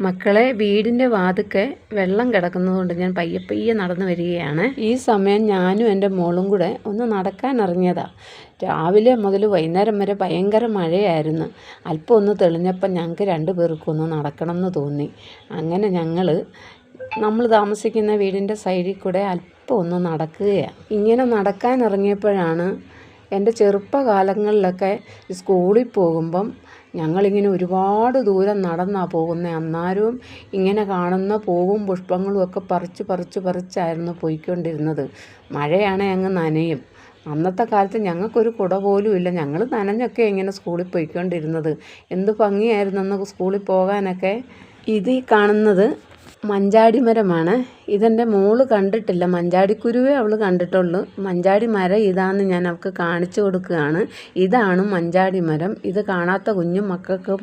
മക്കളെ, വീടിൻ്റെ വാതിക്കെ വെള്ളം കിടക്കുന്നതുകൊണ്ട് ഞാൻ പയ്യെ പയ്യെ നടന്നു വരികയാണ്. ഈ സമയം ഞാനും എൻ്റെ മോളും കൂടെ ഒന്ന് നടക്കാൻ ഇറങ്ങിയതാണ്. രാവിലെ മുതൽ വൈകുന്നേരം വരെ ഭയങ്കര മഴയായിരുന്നു. അല്പം ഒന്ന് തെളിഞ്ഞപ്പോൾ ഞങ്ങൾക്ക് 2 പേർക്കും ഒന്ന് നടക്കണം എന്ന് തോന്നി. അങ്ങനെ നമ്മൾ താമസിക്കുന്ന വീടിൻ്റെ സൈഡിൽ കൂടെ അല്പം ഒന്ന് നടക്കുകയാണ്. ഇങ്ങനെ നടക്കാൻ ഇറങ്ങിയപ്പോഴാണ് എൻ്റെ ചെറുപ്പകാലങ്ങളിലൊക്കെ സ്കൂളിൽ പോകുമ്പം ഞങ്ങളിങ്ങനെ ഒരുപാട് ദൂരം നടന്നാണ് പോകുന്നത്. അന്നേരവും ഇങ്ങനെ കാണുന്ന പൂവും പുഷ്പങ്ങളും ഒക്കെ പറിച്ചായിരുന്നു പോയിക്കൊണ്ടിരുന്നത്. മഴയാണെങ്കിൽ അങ്ങ് നനയും. അന്നത്തെ കാലത്ത് ഞങ്ങൾക്കൊരു കുട പോലും ഇല്ല. ഞങ്ങൾ നനഞ്ഞൊക്കെ ഇങ്ങനെ സ്കൂളിൽ പോയിക്കൊണ്ടിരുന്നത്. എന്ത് ഭംഗിയായിരുന്നു അന്ന് സ്കൂളിൽ പോകാനൊക്കെ. ഇത് ഈ കാണുന്നത് മഞ്ചാടി മരമാണ്. ഇതെൻ്റെ മോള് കണ്ടിട്ടില്ല. മഞ്ചാടിക്കുരുവേ അവൾ കണ്ടിട്ടുള്ളൂ. മഞ്ചാടി മരം ഇതാണെന്ന് ഞാൻ അവൾക്ക് കാണിച്ചു കൊടുക്കുകയാണ്. ഇതാണ് മഞ്ചാടി മരം. ഇത് കാണാത്ത കുഞ്ഞു മക്കൾക്ക്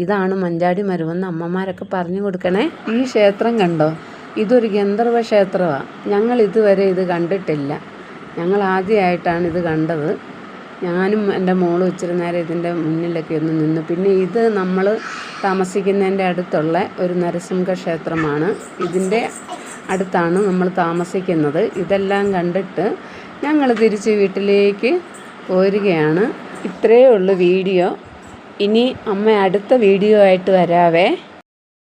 ഇതാണ് മഞ്ചാടി മരമെന്ന് അമ്മമാരൊക്കെ പറഞ്ഞു കൊടുക്കണേ. ഈ ക്ഷേത്രം കണ്ടോ? ഇതൊരു ഗന്ധർവ ക്ഷേത്രമാണ്. ഞങ്ങൾ ഇതുവരെ ഇത് കണ്ടിട്ടില്ല. ഞങ്ങൾ ആദ്യമായിട്ടാണ് ഇത് കണ്ടത്. ഞാനും എൻ്റെ മോളും ഇച്ചിരി നേരം ഇതിൻ്റെ മുന്നിലൊക്കെ ഒന്ന് നിന്നു. പിന്നെ ഇത് നമ്മൾ താമസിക്കുന്നതിൻ്റെ അടുത്തുള്ള ഒരു നരസിംഹ ക്ഷേത്രമാണ്. ഇതിൻ്റെ അടുത്താണ് നമ്മൾ താമസിക്കുന്നത്. ഇതെല്ലാം കണ്ടിട്ട് ഞങ്ങൾ തിരിച്ച് വീട്ടിലേക്ക് പോരുകയാണ്. ഇത്രയേ ഉള്ളൂ വീഡിയോ. ഇനി അമ്മ അടുത്ത വീഡിയോ ആയിട്ട് വരാവേ.